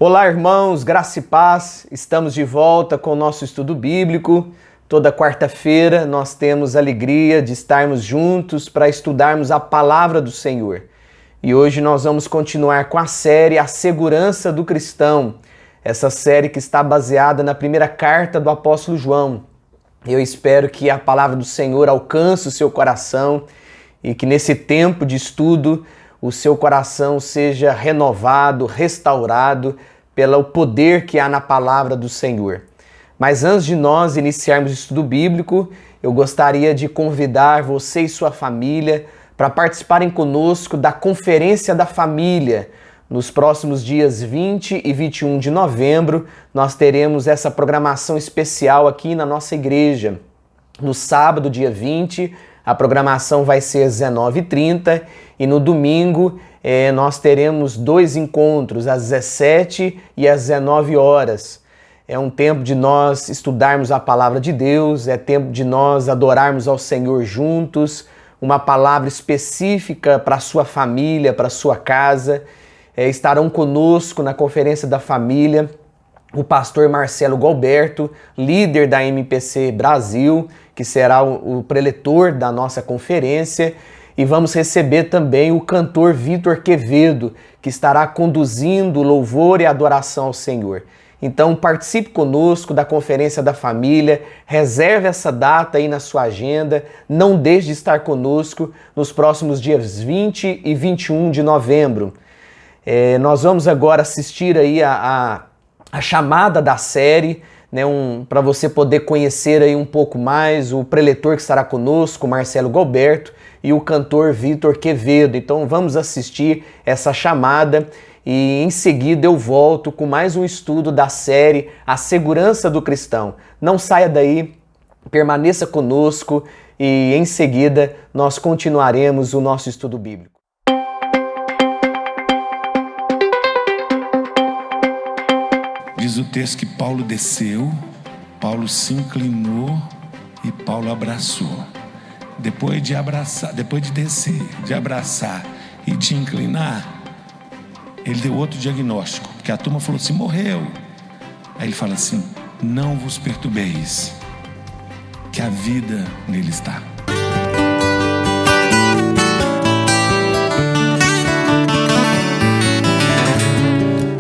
Olá, irmãos, graça e paz. Estamos de volta com o nosso estudo bíblico. Toda quarta-feira nós temos a alegria de estarmos juntos para estudarmos a palavra do Senhor. E hoje nós vamos continuar com a série A Segurança do Cristão. Essa série que está baseada na primeira carta do apóstolo João. Eu espero que a palavra do Senhor alcance o seu coração e que nesse tempo de estudo o seu coração seja renovado, restaurado pelo poder que há na palavra do Senhor. Mas antes de nós iniciarmos o estudo bíblico, eu gostaria de convidar você e sua família para participarem conosco da Conferência da Família. Nos próximos dias 20 e 21 de novembro, nós teremos essa programação especial aqui na nossa igreja. No sábado, dia 20, a programação vai ser às 19h30 e no domingo nós teremos 2 encontros, às 17 e às 19 horas. É um tempo de nós estudarmos a palavra de Deus, é tempo de nós adorarmos ao Senhor juntos, uma palavra específica para a sua família, para a sua casa. Estarão conosco na Conferência da Família o pastor Marcelo Galberto, líder da MPC Brasil, que será o preletor da nossa conferência, e vamos receber também o cantor Vitor Quevedo, que estará conduzindo louvor e adoração ao Senhor. Então participe conosco da Conferência da Família, reserve essa data aí na sua agenda, não deixe de estar conosco nos próximos dias 20 e 21 de novembro. Nós vamos agora assistir aí a chamada da série, né, para você poder conhecer aí um pouco mais o preletor que estará conosco, Marcelo Galberto, e o cantor Vitor Quevedo. Então vamos assistir essa chamada e em seguida eu volto com mais um estudo da série A Segurança do Cristão. Não saia daí, permaneça conosco e em seguida nós continuaremos o nosso estudo bíblico. Diz o texto que Paulo desceu, Paulo se inclinou e Paulo abraçou. Depois de descer, de abraçar e de inclinar, ele deu outro diagnóstico, porque a turma falou assim, morreu. Aí ele fala assim, não vos perturbeis, que a vida nele está.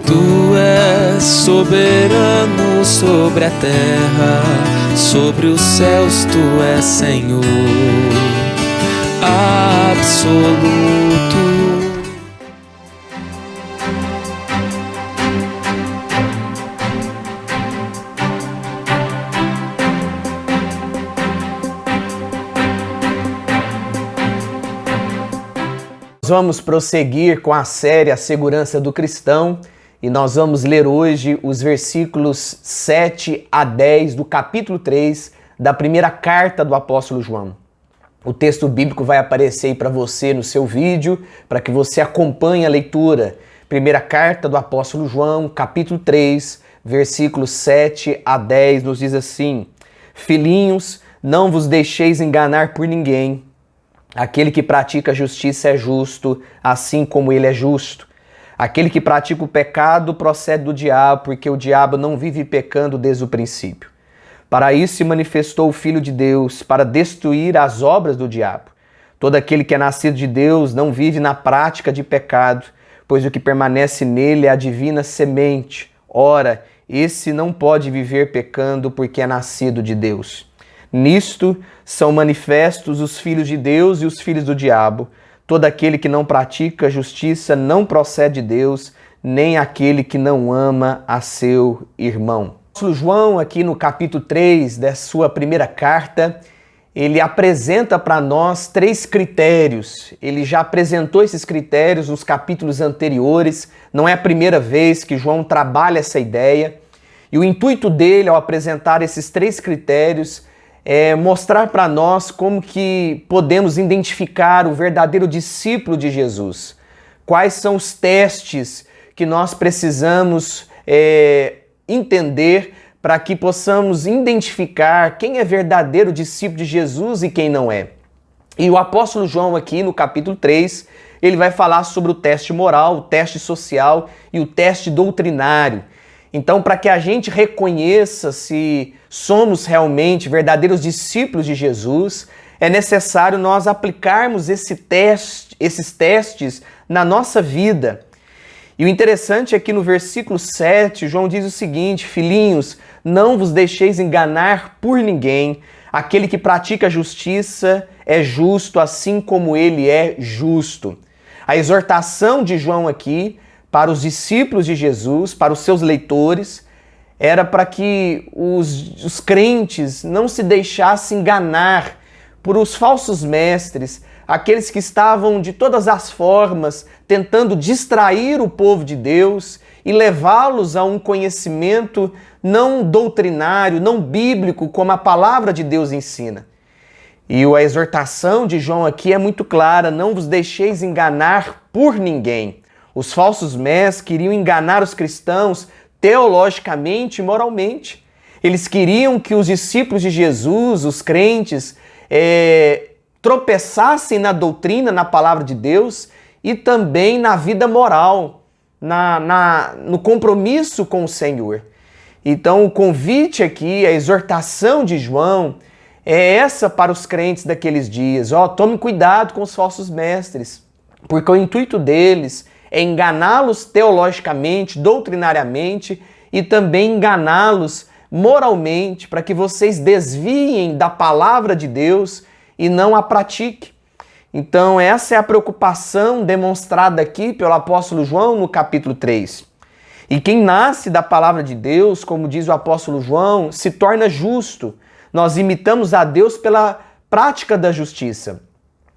Tu és soberano sobre a terra, sobre os céus tu és Senhor absoluto. Vamos prosseguir com a série A Segurança do Cristão e nós vamos ler hoje os versículos 7 a 10 do capítulo 3 da primeira carta do apóstolo João. O texto bíblico vai aparecer aí para você no seu vídeo, para que você acompanhe a leitura. Primeira carta do apóstolo João, capítulo 3, versículos 7 a 10, nos diz assim: Filhinhos, não vos deixeis enganar por ninguém. Aquele que pratica a justiça é justo, assim como ele é justo. Aquele que pratica o pecado procede do diabo, porque o diabo não vive pecando desde o princípio. Para isso se manifestou o Filho de Deus, para destruir as obras do diabo. Todo aquele que é nascido de Deus não vive na prática de pecado, pois o que permanece nele é a divina semente. Ora, esse não pode viver pecando, porque é nascido de Deus. Nisto são manifestos os filhos de Deus e os filhos do diabo. Todo aquele que não pratica justiça não procede de Deus, nem aquele que não ama a seu irmão. O apóstolo João, aqui no capítulo 3 da sua primeira carta, ele apresenta para nós 3 critérios. Ele já apresentou esses critérios nos capítulos anteriores, não é a primeira vez que João trabalha essa ideia. E o intuito dele, ao apresentar esses 3 critérios, é mostrar para nós como que podemos identificar o verdadeiro discípulo de Jesus. Quais são os testes que nós precisamos entender para que possamos identificar quem é verdadeiro discípulo de Jesus e quem não é. E o apóstolo João aqui no capítulo 3, ele vai falar sobre o teste moral, o teste social e o teste doutrinário. Então, para que a gente reconheça se somos realmente verdadeiros discípulos de Jesus, é necessário nós aplicarmos esses testes na nossa vida. E o interessante é que no versículo 7, João diz o seguinte: filhinhos, não vos deixeis enganar por ninguém. Aquele que pratica a justiça é justo, assim como ele é justo. A exortação de João aqui para os discípulos de Jesus, para os seus leitores, era para que os crentes não se deixassem enganar por os falsos mestres, aqueles que estavam de todas as formas tentando distrair o povo de Deus e levá-los a um conhecimento não doutrinário, não bíblico, como a palavra de Deus ensina. E a exortação de João aqui é muito clara: não vos deixeis enganar por ninguém. Os falsos mestres queriam enganar os cristãos teologicamente e moralmente. Eles queriam que os discípulos de Jesus, os crentes, tropeçassem na doutrina, na palavra de Deus e também na vida moral, no compromisso com o Senhor. Então o convite aqui, a exortação de João é essa para os crentes daqueles dias: tome cuidado com os falsos mestres, porque o intuito deles é enganá-los teologicamente, doutrinariamente e também enganá-los moralmente, para que vocês desviem da palavra de Deus e não a pratiquem. Então essa é a preocupação demonstrada aqui pelo apóstolo João no capítulo 3. E quem nasce da palavra de Deus, como diz o apóstolo João, se torna justo. Nós imitamos a Deus pela prática da justiça.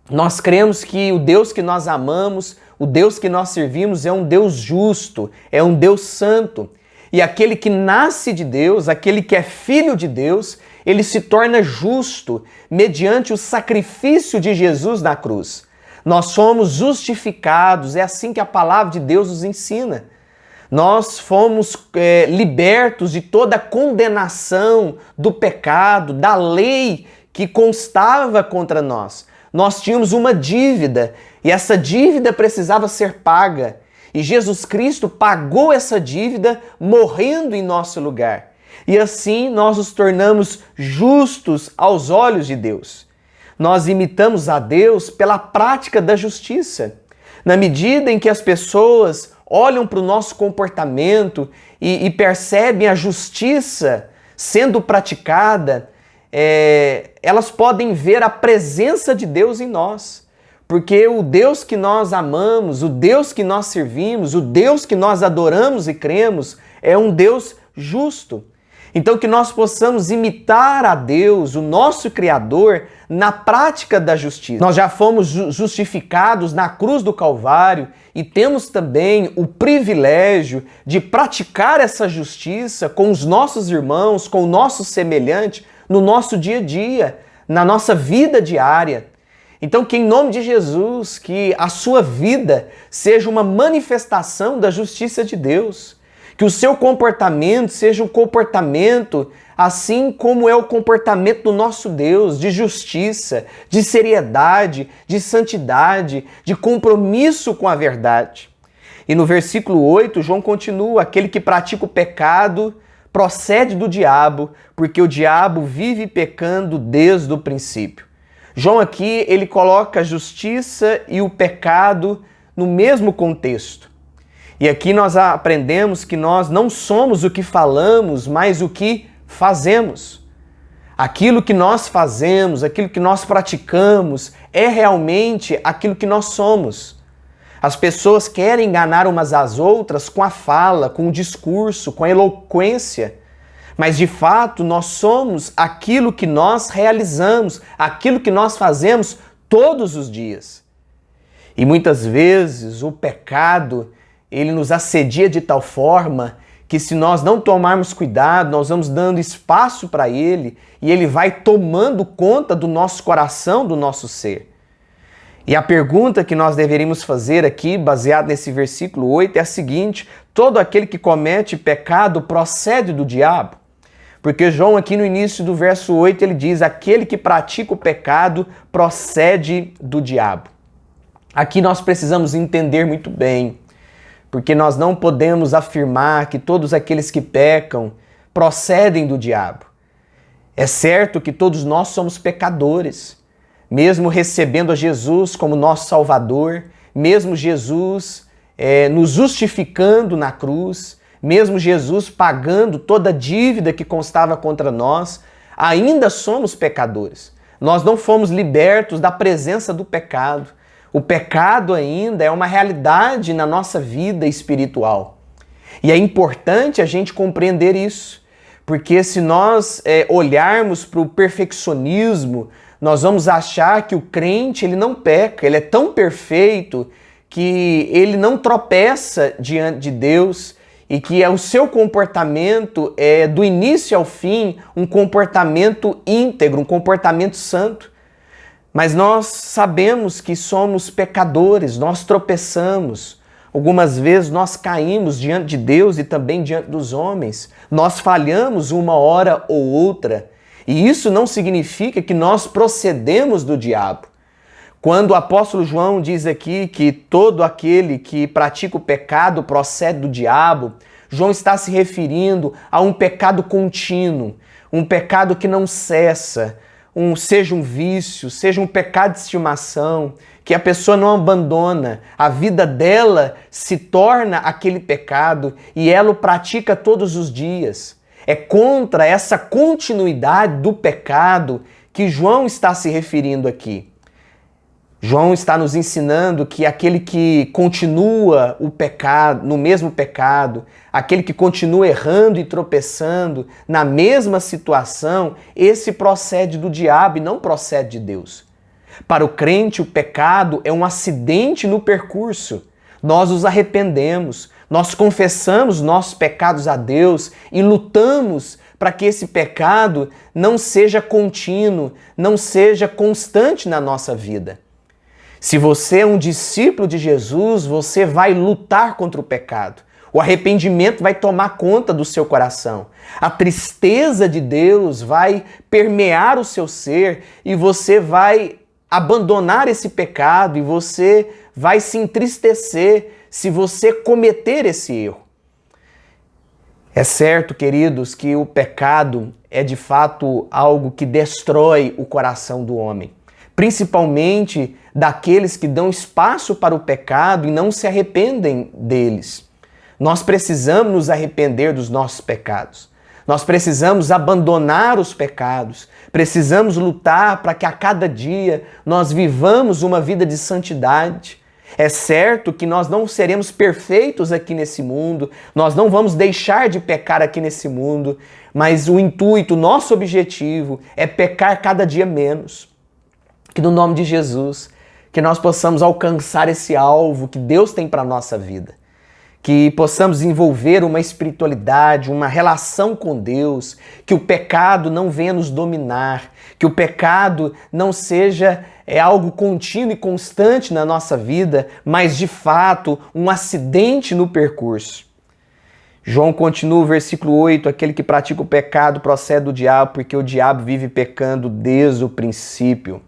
Nós cremos que o Deus que nós amamos, o Deus que nós servimos é um Deus justo, é um Deus santo. E aquele que nasce de Deus, aquele que é filho de Deus, ele se torna justo mediante o sacrifício de Jesus na cruz. Nós somos justificados, é assim que a palavra de Deus nos ensina. Nós fomos libertos de toda a condenação do pecado, da lei que constava contra nós. Nós tínhamos uma dívida e essa dívida precisava ser paga. E Jesus Cristo pagou essa dívida morrendo em nosso lugar. E assim nós nos tornamos justos aos olhos de Deus. Nós imitamos a Deus pela prática da justiça. Na medida em que as pessoas olham para o nosso comportamento e percebem a justiça sendo praticada, elas podem ver a presença de Deus em nós. Porque o Deus que nós amamos, o Deus que nós servimos, o Deus que nós adoramos e cremos é um Deus justo. Então que nós possamos imitar a Deus, o nosso Criador, na prática da justiça. Nós já fomos justificados na cruz do Calvário e temos também o privilégio de praticar essa justiça com os nossos irmãos, com o nosso semelhante, no nosso dia a dia, na nossa vida diária. Então que em nome de Jesus, que a sua vida seja uma manifestação da justiça de Deus. Que o seu comportamento seja um comportamento assim como é o comportamento do nosso Deus, de justiça, de seriedade, de santidade, de compromisso com a verdade. E no versículo 8, João continua: aquele que pratica o pecado procede do diabo, porque o diabo vive pecando desde o princípio. João aqui, ele coloca a justiça e o pecado no mesmo contexto. E aqui nós aprendemos que nós não somos o que falamos, mas o que fazemos. Aquilo que nós fazemos, aquilo que nós praticamos, é realmente aquilo que nós somos. As pessoas querem enganar umas às outras com a fala, com o discurso, com a eloquência. Mas de fato nós somos aquilo que nós realizamos, aquilo que nós fazemos todos os dias. E muitas vezes o pecado, ele nos assedia de tal forma que se nós não tomarmos cuidado, nós vamos dando espaço para ele e ele vai tomando conta do nosso coração, do nosso ser. E a pergunta que nós deveríamos fazer aqui, baseado nesse versículo 8, é a seguinte: todo aquele que comete pecado procede do diabo? Porque João aqui no início do verso 8 ele diz: aquele que pratica o pecado procede do diabo. Aqui nós precisamos entender muito bem, porque nós não podemos afirmar que todos aqueles que pecam procedem do diabo. É certo que todos nós somos pecadores, mesmo recebendo a Jesus como nosso Salvador, mesmo Jesus nos justificando na cruz, mesmo Jesus pagando toda a dívida que constava contra nós, ainda somos pecadores. Nós não fomos libertos da presença do pecado. O pecado ainda é uma realidade na nossa vida espiritual. E é importante a gente compreender isso, porque se nós olharmos para o perfeccionismo, nós vamos achar que o crente ele não peca, ele é tão perfeito que ele não tropeça diante de Deus e que o seu comportamento é do início ao fim um comportamento íntegro, um comportamento santo. Mas nós sabemos que somos pecadores, nós tropeçamos. Algumas vezes nós caímos diante de Deus e também diante dos homens. Nós falhamos uma hora ou outra. E isso não significa que nós procedemos do diabo. Quando o apóstolo João diz aqui que todo aquele que pratica o pecado procede do diabo, João está se referindo a um pecado contínuo, um pecado que não cessa, seja um vício, seja um pecado de estimação, que a pessoa não abandona, a vida dela se torna aquele pecado e ela o pratica todos os dias. É contra essa continuidade do pecado que João está se referindo aqui. João está nos ensinando que aquele que continua o pecado, no mesmo pecado, aquele que continua errando e tropeçando na mesma situação, esse procede do diabo e não procede de Deus. Para o crente, o pecado é um acidente no percurso. Nós nos arrependemos, nós confessamos nossos pecados a Deus e lutamos para que esse pecado não seja contínuo, não seja constante na nossa vida. Se você é um discípulo de Jesus, você vai lutar contra o pecado. O arrependimento vai tomar conta do seu coração. A tristeza de Deus vai permear o seu ser e você vai abandonar esse pecado e você vai se entristecer se você cometer esse erro. É certo, queridos, que o pecado é de fato algo que destrói o coração do homem. Principalmente daqueles que dão espaço para o pecado e não se arrependem deles. Nós precisamos nos arrepender dos nossos pecados. Nós precisamos abandonar os pecados. Precisamos lutar para que a cada dia nós vivamos uma vida de santidade. É certo que nós não seremos perfeitos aqui nesse mundo, nós não vamos deixar de pecar aqui nesse mundo, mas o intuito, o nosso objetivo é pecar cada dia menos. Que no nome de Jesus, que nós possamos alcançar esse alvo que Deus tem para a nossa vida. Que possamos desenvolver uma espiritualidade, uma relação com Deus, que o pecado não venha nos dominar, que o pecado não seja algo contínuo e constante na nossa vida, mas de fato um acidente no percurso. João continua o versículo 8, aquele que pratica o pecado procede do diabo, porque o diabo vive pecando desde o princípio.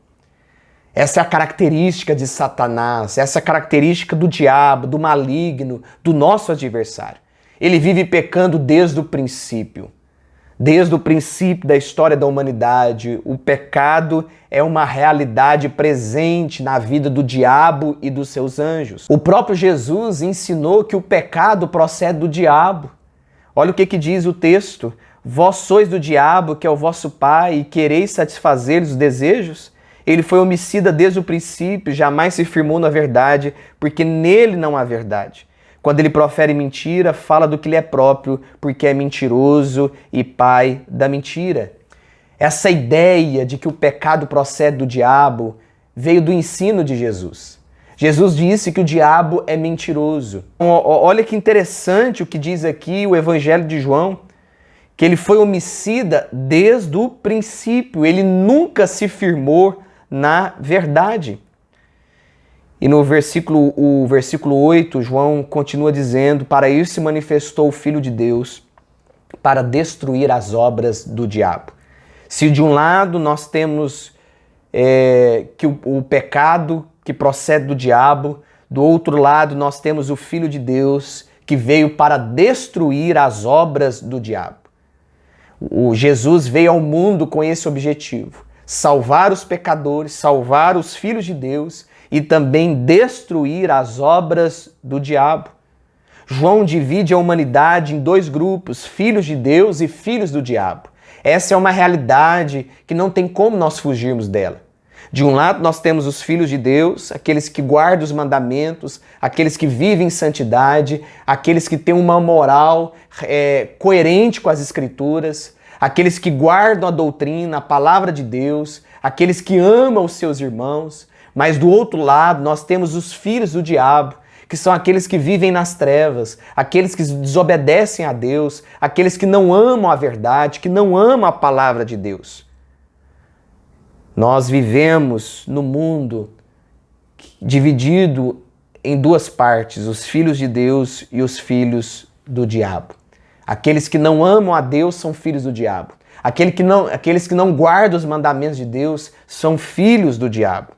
Essa é a característica de Satanás, essa é a característica do diabo, do maligno, do nosso adversário. Ele vive pecando desde o princípio. Desde o princípio da história da humanidade, o pecado é uma realidade presente na vida do diabo e dos seus anjos. O próprio Jesus ensinou que o pecado procede do diabo. Olha o que diz o texto. Vós sois do diabo, que é o vosso pai, e quereis satisfazer os desejos? Ele foi homicida desde o princípio, jamais se firmou na verdade, porque nele não há verdade. Quando ele profere mentira, fala do que lhe é próprio, porque é mentiroso e pai da mentira. Essa ideia de que o pecado procede do diabo veio do ensino de Jesus. Jesus disse que o diabo é mentiroso. Olha que interessante o que diz aqui o Evangelho de João, que ele foi homicida desde o princípio, ele nunca se firmou na verdade. E no versículo 8, João continua dizendo: para isso se manifestou o Filho de Deus, para destruir as obras do diabo. Se de um lado nós temos que o pecado que procede do diabo, do outro lado nós temos o Filho de Deus que veio para destruir as obras do diabo. O Jesus veio ao mundo com esse objetivo: salvar os pecadores, salvar os filhos de Deus e também destruir as obras do diabo. João divide a humanidade em dois grupos, filhos de Deus e filhos do diabo. Essa é uma realidade que não tem como nós fugirmos dela. De um lado nós temos os filhos de Deus, aqueles que guardam os mandamentos, aqueles que vivem em santidade, aqueles que têm uma moral coerente com as Escrituras, aqueles que guardam a doutrina, a palavra de Deus, aqueles que amam os seus irmãos. Mas do outro lado nós temos os filhos do diabo, que são aqueles que vivem nas trevas, aqueles que desobedecem a Deus, aqueles que não amam a verdade, que não amam a palavra de Deus. Nós vivemos no mundo dividido em duas partes, os filhos de Deus e os filhos do diabo. Aqueles que não amam a Deus são filhos do diabo. Aqueles que não guardam os mandamentos de Deus são filhos do diabo.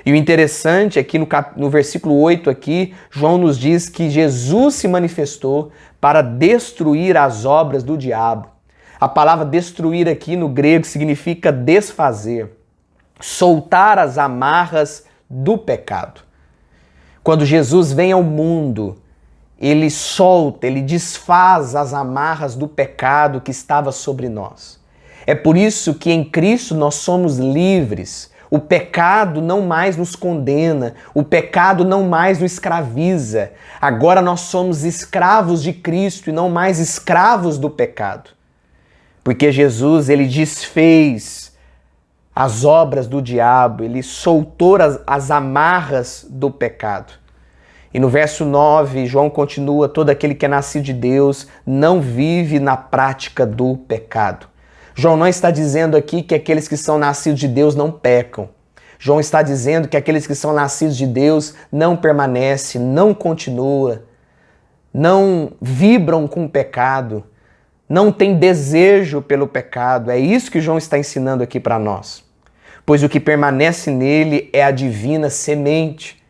E o interessante é que no versículo 8 aqui, João nos diz que Jesus se manifestou para destruir as obras do diabo. A palavra destruir aqui no grego significa desfazer, soltar as amarras do pecado. Quando Jesus vem ao mundo, ele solta, ele desfaz as amarras do pecado que estava sobre nós. É por isso que em Cristo nós somos livres. O pecado não mais nos condena, o pecado não mais nos escraviza. Agora nós somos escravos de Cristo e não mais escravos do pecado. Porque Jesus, ele desfez as obras do diabo, ele soltou as amarras do pecado. E no verso 9, João continua: todo aquele que é nascido de Deus não vive na prática do pecado. João não está dizendo aqui que aqueles que são nascidos de Deus não pecam. João está dizendo que aqueles que são nascidos de Deus não permanecem, não continuam, não vibram com o pecado, não têm desejo pelo pecado. É isso que João está ensinando aqui para nós. Pois o que permanece nele é a divina semente.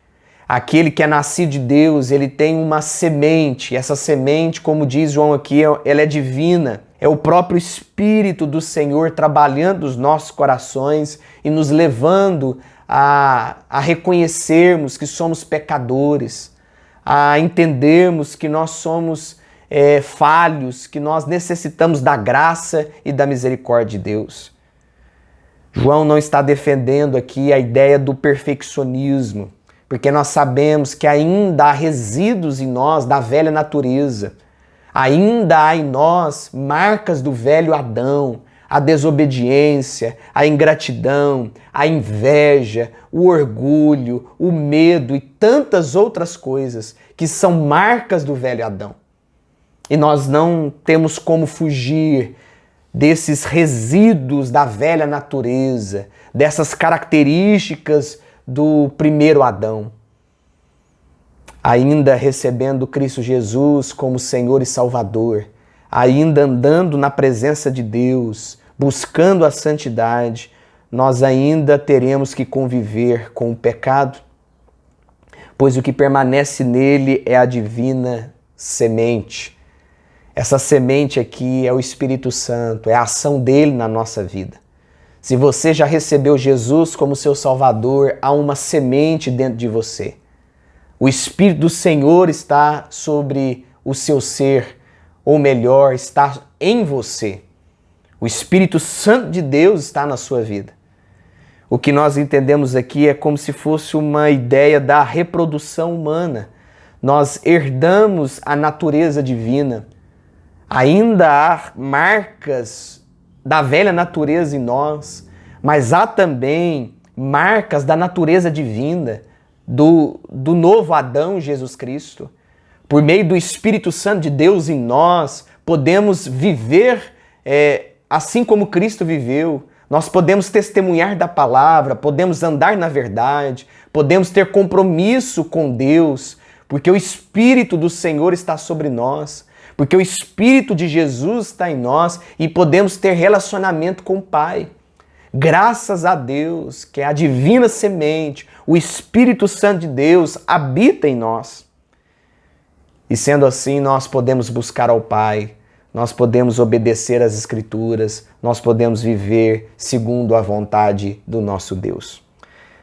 Aquele que é nascido de Deus, ele tem uma semente. Essa semente, como diz João aqui, ela é divina. É o próprio Espírito do Senhor trabalhando nos nossos corações e nos levando a reconhecermos que somos pecadores, a entendermos que nós somos falhos, que nós necessitamos da graça e da misericórdia de Deus. João não está defendendo aqui a ideia do perfeccionismo, porque nós sabemos que ainda há resíduos em nós da velha natureza. Ainda há em nós marcas do velho Adão, a desobediência, a ingratidão, a inveja, o orgulho, o medo e tantas outras coisas que são marcas do velho Adão. E nós não temos como fugir desses resíduos da velha natureza, dessas características do primeiro Adão. Ainda recebendo Cristo Jesus como Senhor e Salvador, ainda andando na presença de Deus, buscando a santidade, nós ainda teremos que conviver com o pecado, pois o que permanece nele é a divina semente. Essa semente aqui é o Espírito Santo, é a ação dele na nossa vida. Se você já recebeu Jesus como seu Salvador, há uma semente dentro de você. O Espírito do Senhor está sobre o seu ser, ou melhor, está em você. O Espírito Santo de Deus está na sua vida. O que nós entendemos aqui é como se fosse uma ideia da reprodução humana. Nós herdamos a natureza divina. Ainda há marcas da velha natureza em nós, mas há também marcas da natureza divina, do novo Adão, Jesus Cristo. Por meio do Espírito Santo de Deus em nós, podemos viver assim como Cristo viveu. Nós podemos testemunhar da palavra, podemos andar na verdade, podemos ter compromisso com Deus, porque o Espírito do Senhor está sobre nós. porque o Espírito de Jesus está em nós e podemos ter relacionamento com o Pai. Graças a Deus, que é a divina semente, o Espírito Santo de Deus habita em nós. E sendo assim, nós podemos buscar ao Pai, nós podemos obedecer às Escrituras, nós podemos viver segundo a vontade do nosso Deus.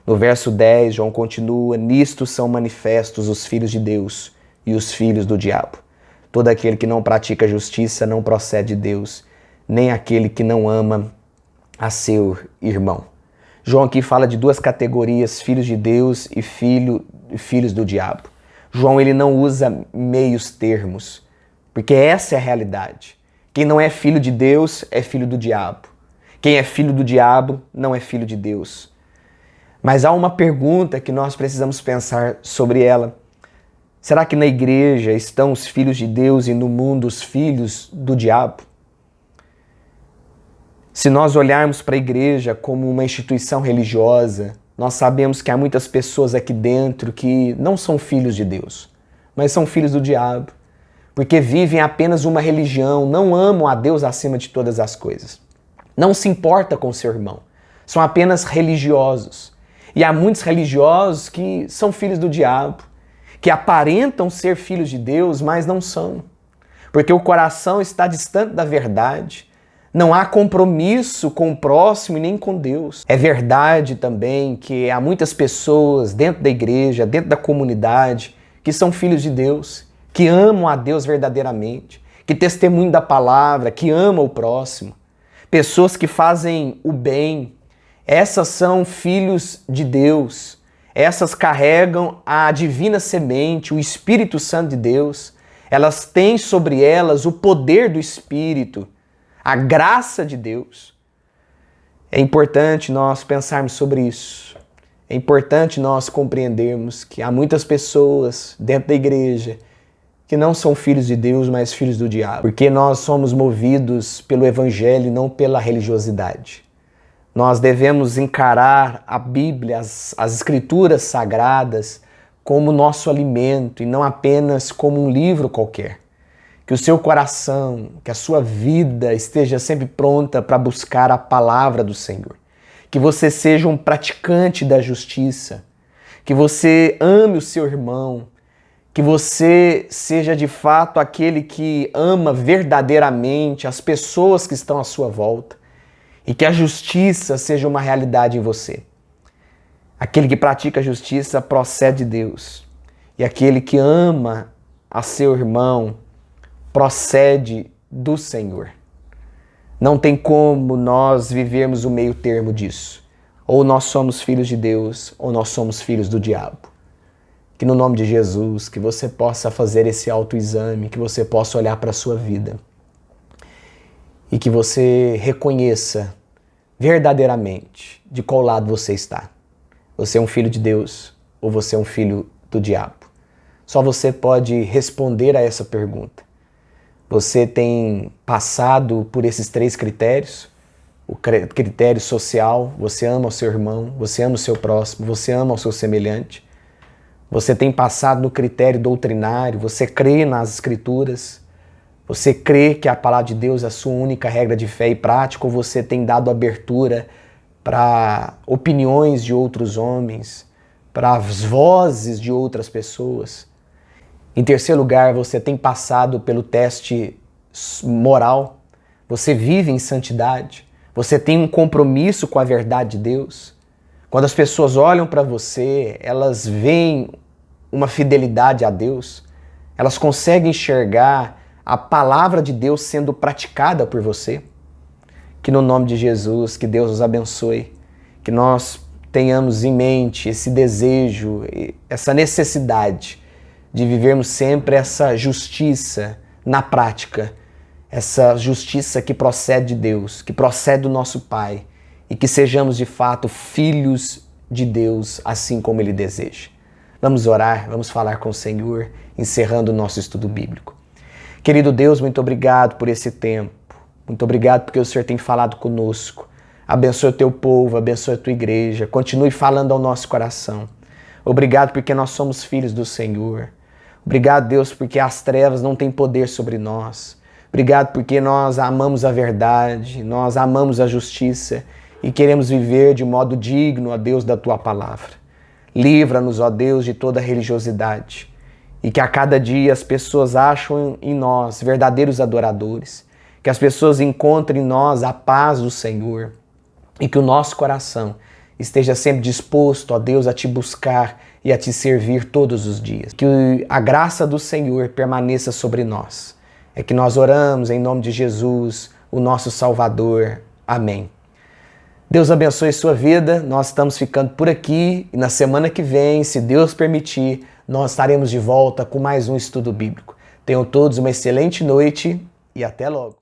No verso 10, João continua: nisto são manifestos os filhos de Deus e os filhos do diabo. Todo aquele que não pratica justiça não procede de Deus, nem aquele que não ama a seu irmão. João aqui fala de duas categorias, filhos de Deus e filhos do diabo. João ele não usa meios termos, porque essa é a realidade. Quem não é filho de Deus é filho do diabo. Quem é filho do diabo não é filho de Deus. Mas há uma pergunta que nós precisamos pensar sobre ela. Será que na igreja estão os filhos de Deus e no mundo os filhos do diabo? Se nós olharmos para a igreja como uma instituição religiosa, nós sabemos que há muitas pessoas aqui dentro que não são filhos de Deus, mas são filhos do diabo, porque vivem apenas uma religião, não amam a Deus acima de todas as coisas. Não se importa com o seu irmão, são apenas religiosos. E há muitos religiosos que são filhos do diabo, que aparentam ser filhos de Deus, mas não são, porque o coração está distante da verdade. Não há compromisso com o próximo e nem com Deus. É verdade também que há muitas pessoas dentro da igreja, dentro da comunidade, que são filhos de Deus, que amam a Deus verdadeiramente, que testemunham da palavra, que amam o próximo. Pessoas que fazem o bem, essas são filhos de Deus. Essas carregam a divina semente, o Espírito Santo de Deus. Elas têm sobre elas o poder do Espírito, a graça de Deus. É importante nós pensarmos sobre isso. É importante nós compreendermos que há muitas pessoas dentro da igreja que não são filhos de Deus, mas filhos do diabo. Porque nós somos movidos pelo Evangelho e não pela religiosidade. Nós devemos encarar a Bíblia, as Escrituras Sagradas, como nosso alimento e não apenas como um livro qualquer. Que o seu coração, que a sua vida esteja sempre pronta para buscar a palavra do Senhor. Que você seja um praticante da justiça. Que você ame o seu irmão. Que você seja de fato aquele que ama verdadeiramente as pessoas que estão à sua volta. E que a justiça seja uma realidade em você. Aquele que pratica a justiça procede de Deus. E aquele que ama a seu irmão procede do Senhor. Não tem como nós vivermos o meio termo disso. Ou nós somos filhos de Deus, ou nós somos filhos do diabo. Que no nome de Jesus, que você possa fazer esse autoexame, que você possa olhar para a sua vida. E que você reconheça verdadeiramente de qual lado você está. Você é um filho de Deus ou você é um filho do diabo? Só você pode responder a essa pergunta. Você tem passado por esses 3 critérios? O critério social, você ama o seu irmão, você ama o seu próximo, você ama o seu semelhante. Você tem passado no critério doutrinário, você crê nas Escrituras, você crê que a palavra de Deus é a sua única regra de fé e prática, ou você tem dado abertura para opiniões de outros homens, para as vozes de outras pessoas? Em terceiro lugar, você tem passado pelo teste moral, você vive em santidade, você tem um compromisso com a verdade de Deus. Quando as pessoas olham para você, elas veem uma fidelidade a Deus, elas conseguem enxergar a palavra de Deus sendo praticada por você. Que no nome de Jesus, que Deus nos abençoe, que nós tenhamos em mente esse desejo, essa necessidade de vivermos sempre essa justiça na prática, essa justiça que procede de Deus, que procede do nosso Pai, e que sejamos de fato filhos de Deus, assim como Ele deseja. Vamos orar, vamos falar com o Senhor, encerrando o nosso estudo bíblico. Querido Deus, muito obrigado por esse tempo. Muito obrigado porque o Senhor tem falado conosco. Abençoe o teu povo, abençoe a tua igreja. Continue falando ao nosso coração. Obrigado porque nós somos filhos do Senhor. Obrigado, Deus, porque as trevas não têm poder sobre nós. Obrigado porque nós amamos a verdade, nós amamos a justiça e queremos viver de modo digno, ó Deus, da Tua palavra. Livra-nos, ó Deus, de toda religiosidade e que a cada dia as pessoas acham em nós verdadeiros adoradores, que as pessoas encontrem em nós a paz do Senhor e que o nosso coração esteja sempre disposto, ó Deus, a Te buscar e a Te servir todos os dias. Que a graça do Senhor permaneça sobre nós. É que nós oramos em nome de Jesus, o nosso Salvador. Amém. Deus abençoe sua vida. Nós estamos ficando por aqui e na semana que vem, se Deus permitir, nós estaremos de volta com mais um estudo bíblico. Tenham todos uma excelente noite e até logo.